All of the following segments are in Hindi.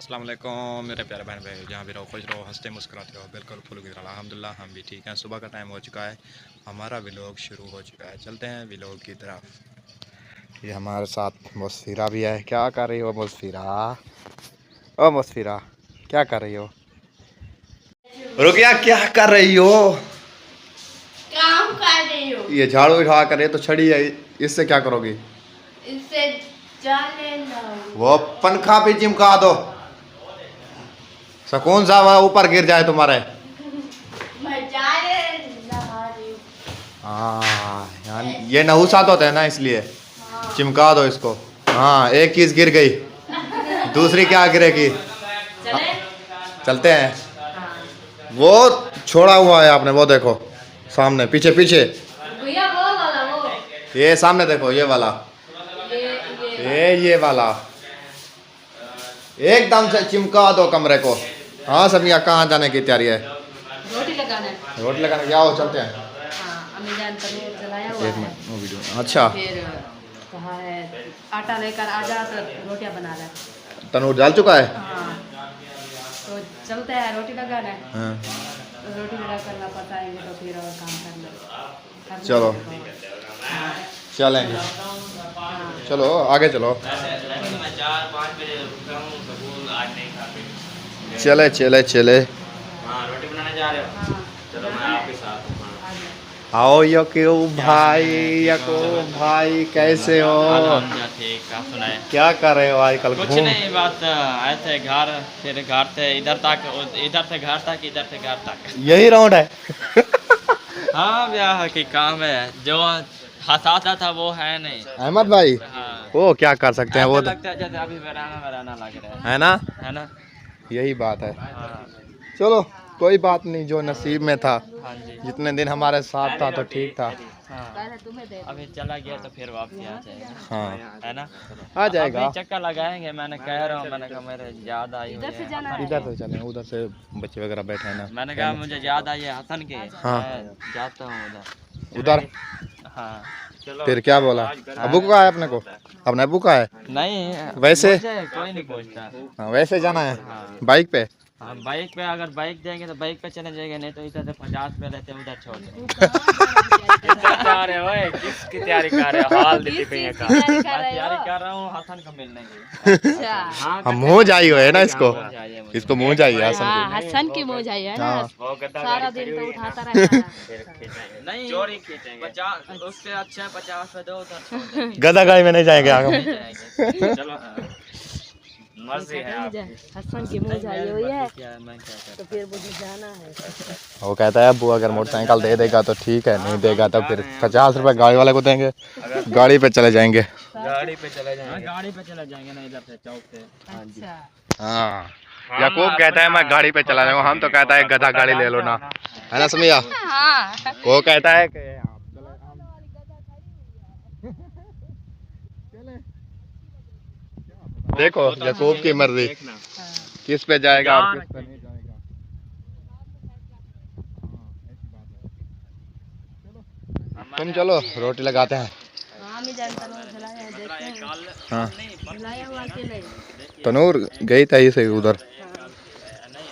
अस्सलाम वालेकुम मेरे प्यारे बहन भाई, जहाँ भी रहो खुश रहो, हंसते मुस्कुराते रहो, बिल्कुल फुल की तरह। अल्हम्दुलिल्लाह हम भी ठीक हैं। सुबह का टाइम हो चुका है, हमारा व्लॉग शुरू हो चुका है। चलते हैं व्लॉग की तरफ। ये हमारे साथ मुस्फिरा भी है। क्या कर रही हो मुस्फिरा? ओ मुस्फिरा, क्या कर रही हो? रुकिया, क्या कर रही हो? काम कर रही हो। ये झाड़ू उठा करे तो छड़ी है, इससे क्या करोगी? इससे जाने दो। वो पंखा पे चिमका दो, सुकून सा वह ऊपर गिर जाए तुम्हारे। मैं जा रही हूँ। हाँ, ये नहुसात होते हैं ना, इसलिए चिमका दो इसको। हाँ, एक चीज गिर गई, दूसरी क्या गिरेगी? चले? चलते हैं। हाँ। वो छोड़ा हुआ है आपने, वो देखो सामने, पीछे पीछे। भैया वो वाला वो। ये सामने देखो, ये वाला, ये वाला। एकदम से चिमका दो कमरे को। हाँ समिया, कहाँ जाने की तैयारी है? रोटी लगाना है। रोटी लगाने क्या हो, चलते हैं। हाँ, अम्मी जान तनूर जलाया हुआ एक है। मिनट, वो वीडियो। अच्छा, फिर कहा है आटा लेकर आ जा तो रोटियां बना रहा है। तनूर जल चुका है। हाँ, तो चलते हैं, रोटी लगाना है। हाँ। तो रोटी लगा कर वापस आएंगे तो फिर और काम करना। चलो चलेंगे, चलो आगे चलो। चले चले चले। रोटी बनाने जा रहे हो? चलो मैं आपके साथ हूँ। आओ यकूब भाई, यकूब भाई कैसे हो? ठीक, आप सुनाए? क्या कर रहे हो आजकल? कुछ नहीं, बात आए थे घर, फिर घर से इधर तक, इधर से घर तक, इधर से घर तक। यही राउंड है। हाँ, ब्याह की काम है, जो हंसाता था वो है नहीं। अहमद भाई, हाँ, वो क्या कर सकते हैं, वो ऐसा लगता है जैसे अभी वराना लग रहा है ना, है ना? यही बात है। हाँ, चलो कोई बात नहीं, जो नसीब में था। हाँ जी। जितने दिन हमारे साथ था तो ठीक था। हाँ, अभी चला गया तो फिर वापसी आ जाएगा। हाँ, है ना? आ जाएगा। अभी चक्कर लगाएंगे, मैंने कह रहा हूँ, मैंने कहा मेरे याद आई हुई है। इधर से चले, उधर से बच्चे वगैरह बैठे हैं ना। मैंने कहा मुझे याद आई है हसन के। हाँ। मैं जाता हूँ उधर हाँ, चलो। फिर क्या बोला? अबू का है अपने को? अपने अबू का है? नहीं, वैसे मुझे कोई नहीं पूछता। हाँ, वैसे जाना है। हाँ। बाइक पे? हाँ, बाइक पे, अगर बाइक देंगे तो बाइक पे चले जाएंगे, नहीं तो इधर से 50 पे लेते उधर छोड़ किसकी तैयारी कर रहे हो? हाल तैयारी कर रहा हूँ हसन को मिलने की। हम मुँह जाई है ना इसको, इसको मुँह चाहिए हसन हाँ, को। हसन की मुँह चाहिए ना। हाँ। सारा दिन तो उठाता रहता है। नहीं, चोरी खींचेंगे 50, उससे अच्छा 50 पे दो, उधर छोड़ देंगे। गधा गाड़ी में नहीं जाएंगे आगे। नहीं जाएंगे। चलो, मर्जी है आपकी। हसन की मुँह चाहिए हुई है क्या मैं क्या करूं? तो फिर मुझे जाना है। वो कहता है अबू अगर मोटरसाइकिल दे देगा तो ठीक है, नहीं देगा तो फिर 50 रुपए गाड़ी वाले को देंगे, गाड़ी पे चले जाएंगे। गाड़ी पे चले जाएंगे। गाड़ी पे चले जाएंगे ना, इधर से चौक से। अच्छा, हाँ, याकूब कहता है मैं गाड़ी पे चला जाऊंगा, हम तो कहता है गधा गाड़ी ले लो ना, है ना समिया? हाँ। वो कहता है कि देखो याकूब की मर्जी, किस पे जाएगा और किस पे नहीं जाएगा। तुम चलो रोटी लगाते हैं। हाँ, तनूर गई था इसे उधर,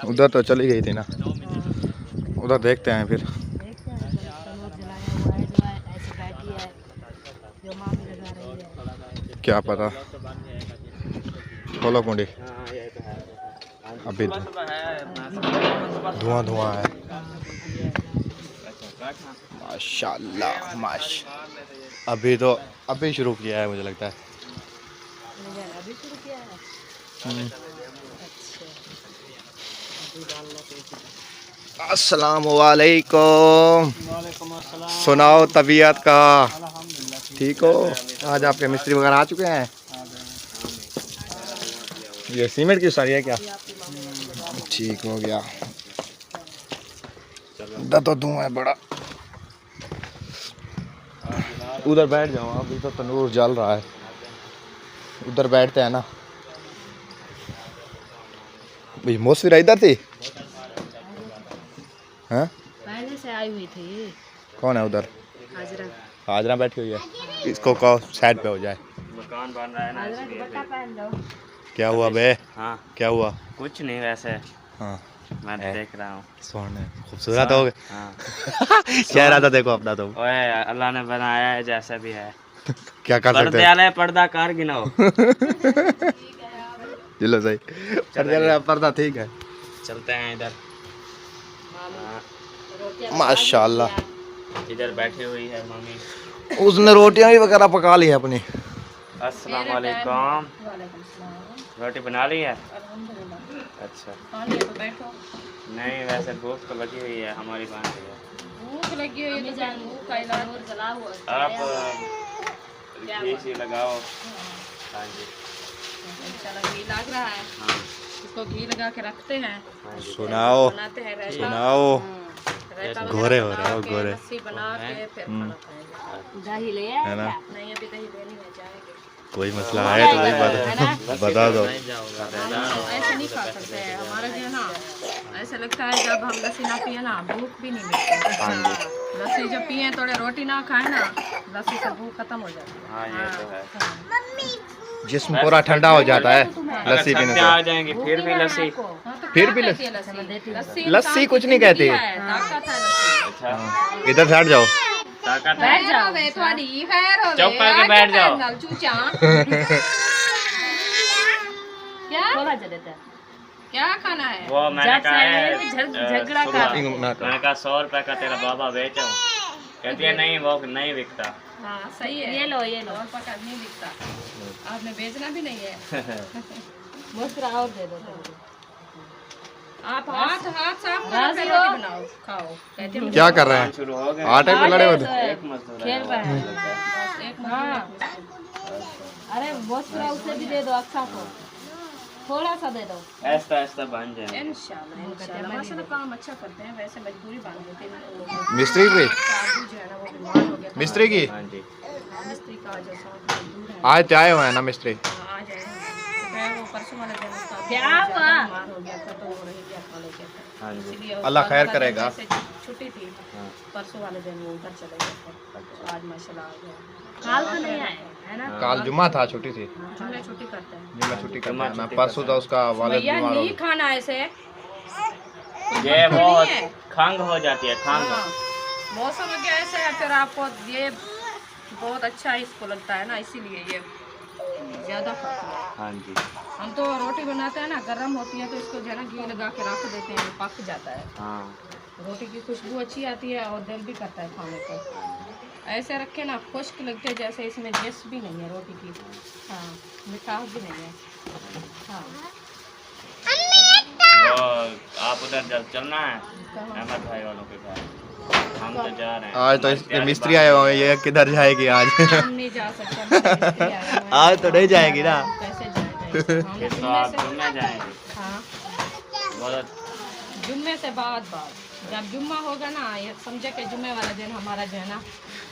उधर तो चली गई थी ना, उधर देखते हैं फिर। क्या पता, खोलो कुंडी। अभी धुआं धुआं है। माशाल्लाह माशा, अभी शुरू किया है मुझे लगता है। अस्सलाम वालेकुम। सुनाओ तबीयत का, ठीक हो? आज आपके मिस्त्री वगैरह आ चुके हैं? ये सीमेंट की सारी है क्या? ठीक हो गया। तो धुआं है बड़ा। उधर बैठ जाओ, अभी तो तंदूर जल रहा है, उधर बैठते हैं ना। भाई मौसफिरा इधर थी? हाँ, पहले से आई हुई थी। कौन है उधर? हाजरा। हाजरा बैठी हुई है, इसको कहो साइड पे हो जाए। मकान बन रहा है ना, हाजरा का बट्टा पहन लो। क्या हुआ बे? हाँ क्या हुआ? कुछ नहीं वैसे हाँ मैं देख रहा हूँ। सोने खूबसूरत हो गए। हाँ चेहरा तो देखो अपना तो। ओए अल्लाह ने बनाया है जैसा भी है। क्या कर सकते पर्दे हैं। वाले पर्दा कार गिनाओ। चलो सही। पर्दा ठीक है। चलते हैं इधर। हाँ, माशाल्लाह इधर बैठी हुई है मम्मी। उसने रोटियां भी वगैरह पका ली है अपनी। अस्सलाम वालेकुम। रोटी बना ली है? अच्छा नहीं वैसे भूख तो लगी हुई है हमारी बन रही है। भूख लगी हुई है तो भूख का इलाज जला हुआ आप घी सी लगाओ। हाँ जी चलो घी लग रहा है, हाँ इसको घी लगा के रखते हैं। हाँ जी। सुनाओ बनाते हैं रायता। सुनाओ। रायता घोरे हो बना रहे हो के, घोरे। लस्सी बना के फिर खाना खाएंगे। दही ले है ना? नहीं अभी दही लेनी है, जाएंगे। कोई मसला है तो भाई बता दो। नहीं जाऊंगा ऐसे नहीं खा सकते हैं, हमारा जो है ना ऐसे लगता है जब हम लस्सी ना पिए ना भूख भी नहीं मिलती। लस्सी जब पिए थोड़े रोटी ना खाए ना, लस्सी से भूख खत्म हो जाती है। हाँ ये तो है। जिस्म पूरा ठंडा हो जाता है लस्सी पीने छत्ते आ से। जाएंगे फिर भी लस्सी। फिर भी लस्सी कुछ नहीं कहती। ताकत है लस्सी। अच्छा इधर से हट जाओ। ताकत है। बैठ जाओ वे थोड़ी खैर हो चुप करके बैठ जाओ। चूचा क्या क्या खाना है? वो मैंने कहा है झगड़ा सुबह कर मैंने कहा 100 रुपए का तेरा बाबा बेचो। कहती है नहीं वो नहीं बिकता। हाँ सही है, ये लो और पका नहीं दिखता, आपने बेचना भी नहीं है। और दे दो आप हाथ हाथ साफ करो फिर रोटी बनाओ खाओ। कहते हैं क्या कर रहे हैं? शुरू हो गए। आटे पे लड़े हुए थे। एक मजदूर है वो। एक अरे बहुत उसे भी दे दो, अच्छा को थोड़ा सा दे दो। ऐसा ऐसा बन जाए। इंशाल्लाह माशाल्लाह काम अच्छा करते हैं, वैसे मजबूरी बन गई थी। मिस्त्री की काबू जो है ना वो बीमार हो गया था। मिस्त्री की हाँ जी मिस्त्री का जो साथ मजदूर है आज तो आए हुए हैं ना मिस्त्री। आ जाएंगे। मैं वो परसों वाले दिन उसका क्या हुआ बीमार हो गया था तो वो रह गया कॉलेज में। हाँ जी इसलिए अल्लाह उसका खैर वाला दिन करेगा। जैसे छुट्टी थी, हाँ। परसों वाले दिन वो उधर चले गए थे, तो आज माशाल्लाह आ गया। काल तो नहीं आए है ना? काल जुम्मा था छुट्टी थी। जुम्मे छुट्टी करते हैं। जुम्मा छुट्टी करना है ना। परसों तो उसका वालिद भैया बीमार हो नहीं गया। खाना ऐसे ये वो नहीं है। खंग हो जाती है खंग। हाँ, मौसम में क्या ऐसे है, फिर आपको ये बहुत अच्छा इसको लगता है ना, इसीलिए ये ज़्यादा खाते हैं। हाँ जी हम तो रोटी बनाते हैं ना, गर्म होती है तो इसको जो है ना घी लगा के रख देते हैं, पक जाता है। हाँ रोटी की खुशबू अच्छी आती है और दिल भी करता है खाने को। ऐसे रखे ना खुश्क लगते हैं, जैसे इसमें जस भी नहीं है रोटी की। हाँ मिठास भी नहीं है। हाँ वो आप उधर चलना है अहमद भाई वालों के घर। हम तो जा रहे हैं। आज तो इसके मिस्त्री आए हुए हैं। ये किधर जाएगी आज? हम नहीं जा सकते, हमारे मिस्त्री आए हुए हैं। आज तो नहीं जाएगी ना। कैसे जाएगा? हम फिर तो जुम्मे आप से जुम्मे जाएंगे। हाँ बहुत जुम्मे से बाद जब जुम्मा होगा ना, ये समझे कि जुम्मे वाला दिन हमारा जो है ना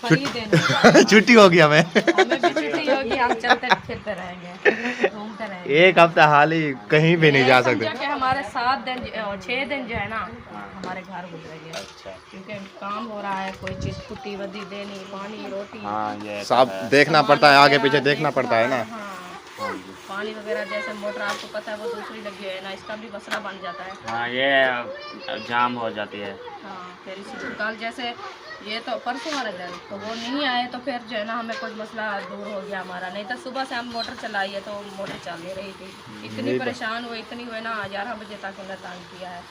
फ्री दिन होगा। छुट्टी होगी हमें। हमें भी छुट्टी होगी, हम चलते फिरते रहेंगे, घूमते रहेंगे। एक हफ्ता हाल ही कहीं भी नहीं जा समझो सकते। कि हमारे 7 दिन और 6 दिन जो है ना हमारे घर गुजरेंगे, अच्छा। क्योंकि काम हो रहा है, कोई चीज़ पुट्टी वदी देनी, पानी रोटी। हाँ ये साहब देखना पड़ता है, आगे पीछे देखना पड़ता है ना। हाँ पानी वगैरह जैसे मोटर आपको पता है वो दूसरी लगी है ना, इसका भी मसला बन जाता है। हाँ ये जाम हो जाती है। हाँ फिर इसी कल जैसे ये तो परसों वाला दिन तो वो नहीं आए, तो फिर जो है ना हमें कुछ मसला दूर हो गया हमारा। नहीं तो सुबह से हम मोटर चलाई है तो मोटर चल नहीं रही थी, इतनी परेशान हुए, इतनी हुए ना 11 बजे तक उन्हें तंग किया है।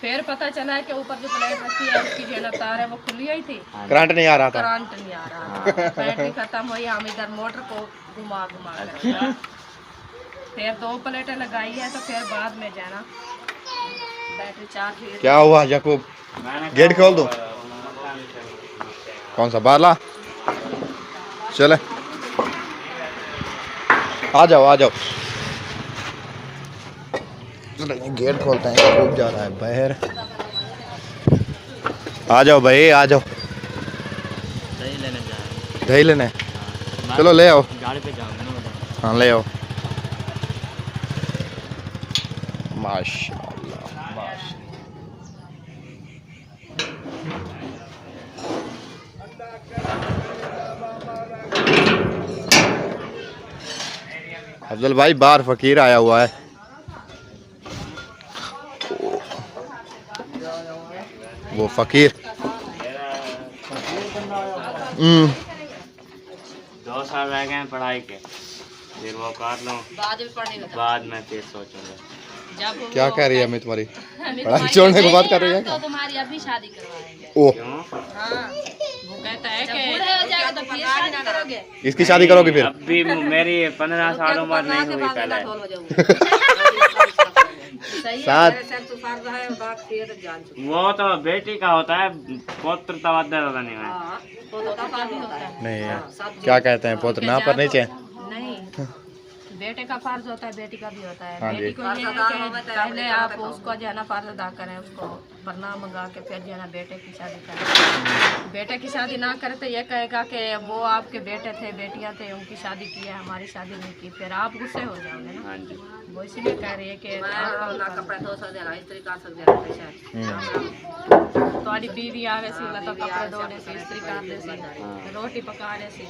फिर पता चला है कि ऊपर जो प्लेट रखी है उसकी जो है ना तार है वो खुली हुई थी, करंट नहीं आ रहा था। करंट नहीं आ रहा था, बैटरी खत्म हुई, हम इधर मोटर को घुमा घुमा कर फिर 2 प्लेटें लगाई है, तो फिर बाद में जाना बैटरी चार्ज हुई। क्या हुआ याकूब? गेट खोल दो। कौन सा बारला? चले आ जाओ आ जाओ। गेट खोलते हैं, याकूब जा रहा है बाहर। आ जाओ भाई आ जाओ। दही लेने जा रहे हैं। दही लेने? चलो ले आओ। गाड़ी पे जाऊंगा ना मैं। हाँ ले आओ। माशाल्लाह अफजल भाई बाहर फकीर आया हुआ है। वो फकीर 2 साल रह गए हैं पढ़ाई के, फिर वो कर लूँ, बाद में फिर सोचूंगा। क्या कह रही है अमित तुम्हारी? पढ़ाई छोड़ने की बात कर रही है तो तुम्हारी अभी शादी करवाएंगे। ओह, हाँ, वो कहता है कि बूढ़े हो जाएगा तो फिर शादी करोगे। इसकी शादी करोगी फिर? अभी मेरी 15 साल उम्र नहीं हुई पहले। साथ वो तो बेटी का होता है, पुत्र तवद्दर नहीं है। नहीं, क्या कहते हैं पोत्र ना पर नीचे। नहीं, बेटे का फर्ज होता है, बेटी का भी होता है। हाँ जी। बेटी को ये है कि पहले आप उसको जो है ना फर्ज अदा करें, उसको वरना मंगा के फिर जो है ना बेटे की शादी करें। बेटे की शादी ना करें तो ये कहेगा कि वो आपके बेटे थे, बेटियां थे, उनकी शादी की है, हमारी शादी नहीं की, फिर आप गुस्से हो जाओगे ना। हाँ जी। वो इसलिए कह रही है कि तुम्हारी बीवी आवे सी तो कपड़े धोने से, इस्त्री करने से, रोटी पकाने से,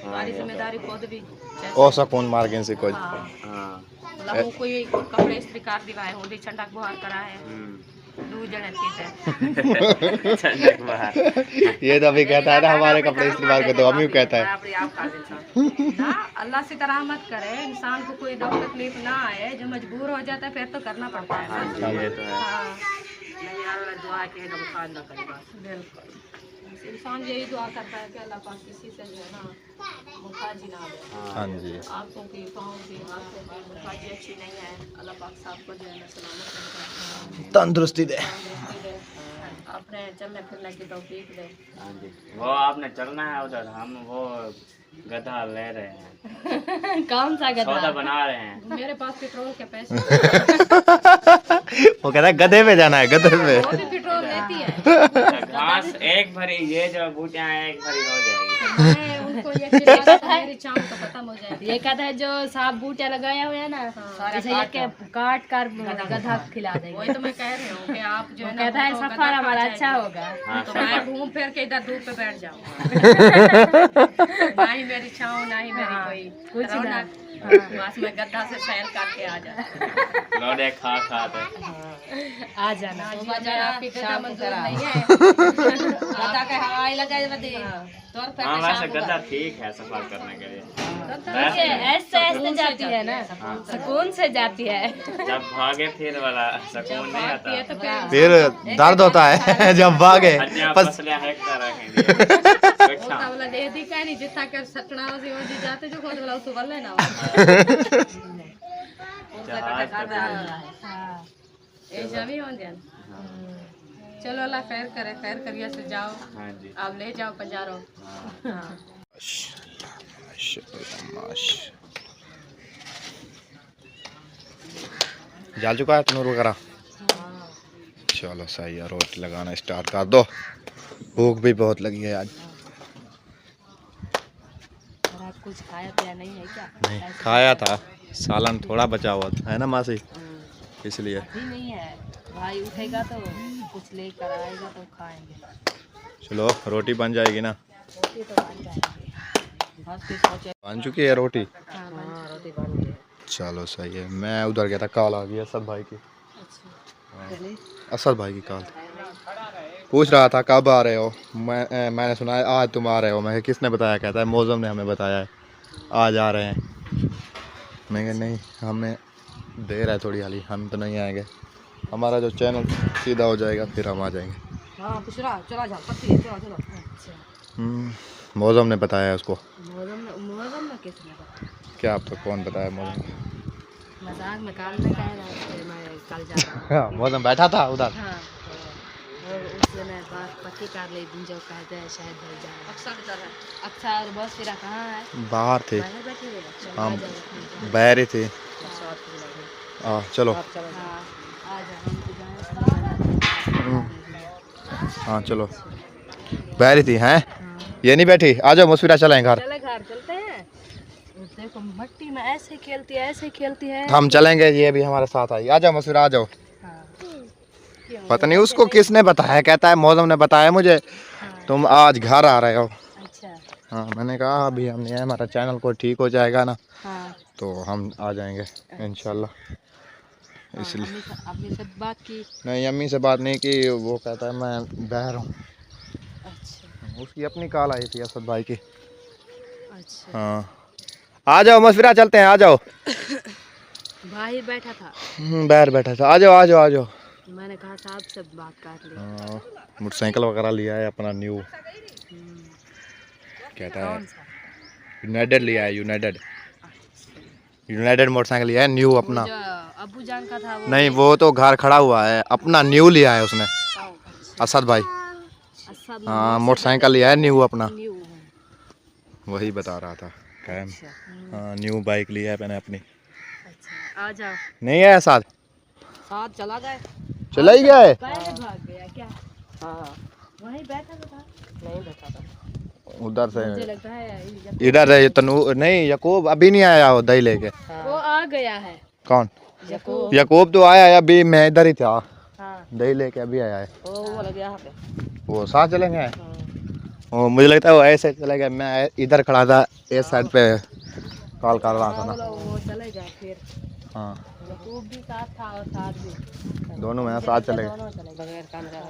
तुम्हारी जिम्मेदारी खुद भी। ओ सकून मार्गेन से कुछ। हाँ। मतलब कोई कपड़े इस्त्री कर दिवाए हो, ठंडक बुहार करा है, दू जने ठीक है। ठंडक बाहर। ये तो अभी कहता है ना हमारे कपड़े इस्तेमाल कर दो, हम यूँ कहता है ना। अल्लाह से तरह मत करे, इंसान को कोई दुख तकलीफ ना आए, जो मजबूर हो जाता है फिर तो करना पड़ता है। हाँ जी, ये तो है। हाँ, बिल्कुल। इंसान यही दुआ करता है कि अल्लाह पाक किसी से जो है ना मुखाजी ना दे। हाँ जी। आंखों की, पाँव की, हाथों की मुखाजी अच्छी नहीं है। अल्लाह पाक सबको जो है ना सलामत रखे, तंदुरुस्ती दे। अपने चलने फिरने की तौफीक दे। हाँ जी। वो आपने चलना है उधर, हम वो गधा ले रहे हैं। कौन सा सौदा गधा? बना रहे हैं। मेरे पास पेट्रोल के पैसे। वो कहता है गधे पे जाना है, गधे पे। वो भी पेट्रोल लेती है। घास एक भरी, ये जो बूटियां हैं एक भरी हो जाएगी। मैं उनको ये खिलाता था, मेरी चाँद तो खत्म हो जाएगी। ये कहता है जो साफ बूटियां लगाया हुआ है ना, जैसे ये के काट कर गधा खिला देंगे। वही तो मैं कह रही हूँ कि आप जो है ना कहता है सफर हमारा अच्छा होगा। हाँ, तो मैं घूम फिर के इधर धूप पे बैठ जाऊँ। ना ही मेरी छाँव, ना ही मेरी कोई कुछ ना, बस मैं गद्दा से सैर करके आ जाता। लौड़े खा खाते आ जाना। आपकी गद्दा मंजूर नहीं है। गद्दा के हवाई लगा दे। हाँ, वैसे गद्दा ठीक है सफर करने के लिए। ऐसे ऐसे जाती है ना, सुकून से जाती है। जब भागे फिर वाला सुकून नहीं आता। तो फिर दर्द होता है जब भागे। फसलियां हेकता रखेंगे। वाला दे दी का नहीं जितना के सटना से वो जी जाते जो खोद वाला उस वाला ना। हां ए जमी हो जान। चलो अल्लाह खैर करे, खैर करिए से जाओ। हाँ जी। आप ले जाओ पंजारो। हां जाल चुका है तनूर वगैरह? चलो सही है, रोटी लगाना स्टार्ट कर दो, भूख भी बहुत लगी है आज। आप कुछ खाया पिया नहीं है क्या? नहीं खाया था, सालन थोड़ा बचा हुआ था, है ना मासी, इसलिए। अभी नहीं है, भाई उठेगा तो कुछ लेकर आएगा तो खाएंगे। चलो रोटी बन जाएगी ना? रोटी तो बन जाएगी। बन चुकी है रोटी? हाँ, रोटी बन गई। चलो सही है। मैं उधर गया था, कॉल आ गई असद भाई की। असद भाई की कॉल पूछ रहा था कब आ रहे हो। मैंने सुना है आज तुम आ रहे हो। मैं किसने बताया? कहता है मौज़म ने हमें बताया है आज आ रहे हैं। मैं कहा नहीं, हमें देर है थोड़ी, हाली हम तो नहीं आएंगे, हमारा जो चैनल सीधा हो जाएगा फिर हम आ जाएंगे। हाँ चला जाओ, चलो। मौज़म ने बताया उसको। मौज़म में किसने बताया? क्या आप तो कौन बताया मौज़म? मजाक में काल में कह रहा है मैं कल जा रहा हूँ। हाँ, मौज़म बैठा था उधर। हाँ, और उससे मैं बात पक्की कर ली दिन जो कहते हैं शायद भर जाए। अच्छा और बस फिर कहाँ है? बाहर थे बाहर बैठे हुए। हम, बहरे थे। चलो हाँ, आ जाओ। हाँ चलो, बहरी थी हैं, ये नहीं बैठी। आ जाओ मुस्फिरा, चलें घर। चले घर चलते हैं। देखो मट्टी में ऐसे खेलती है। हम चलेंगे, ये भी हमारे साथ आई। आ जाओ मुस्फिरा, आ जाओ। हाँ। पता नहीं उसको किसने बताया, कहता है मौज़म ने बताया मुझे तुम आज घर आ रहे हो। अच्छा हाँ मैंने कहा अभी हम नहीं आए, हमारा चैनल को ठीक हो जाएगा ना हाँ। तो हम आ जाएंगे इंशाल्लाह। इसलिए आपने सब बात की? नहीं अम्मी से बात नहीं की, वो कहता है मैं बाहर हूँ। अच्छा उसकी अपनी कॉल आई थी असद भाई की। अच्छा। हाँ आ जाओ मशवरा चलते हैं, आ जाओ। भाई बैठा था, बाहर बैठा था, आ जाओ आ जाओ आ जाओ। मैंने कहा साहब से बात कर ली। हाँ मोटरसाइकिल वगैरह लिया है अपना न्यू, कहता है यूनाइटेड लिया है, यूनाइटेड मोटरसाइकिल लिया है न्यू अपना। अबू जान का था वो? नहीं वो तो घर खड़ा हुआ है, अपना न्यू लिया है उसने असद भाई। हाँ मोटरसाइकिल लिया है न्यू अपना, वही बता रहा था कैम। हाँ न्यू बाइक लिया है मैंने अपनी। आ जाओ। नहीं है साथ चला गया, चला ही गया है। भाग गया क्या? हाँ वहीं बैठा था। नहीं बैठा था उधर से मुझे लगता है इधर है तनु, नहीं यकूब अभी नहीं आया वो दही लेके। वो आ गया है। कौन? यकूब। यकूब तो आया है, अभी मैं इधर ही था। हाँ। दही लेके अभी आया है। वो लग गया पे। वो साथ चलेंगे। वो मुझे लगता है वो ऐसे चले गया, मैं इधर खड़ा था इस साइड पे कॉल कर रहा था ना। वो चले गए फिर। हाँ यकूब भी साथ था और साथ भी दोनों में साथ चले गए। बगैर कैमरा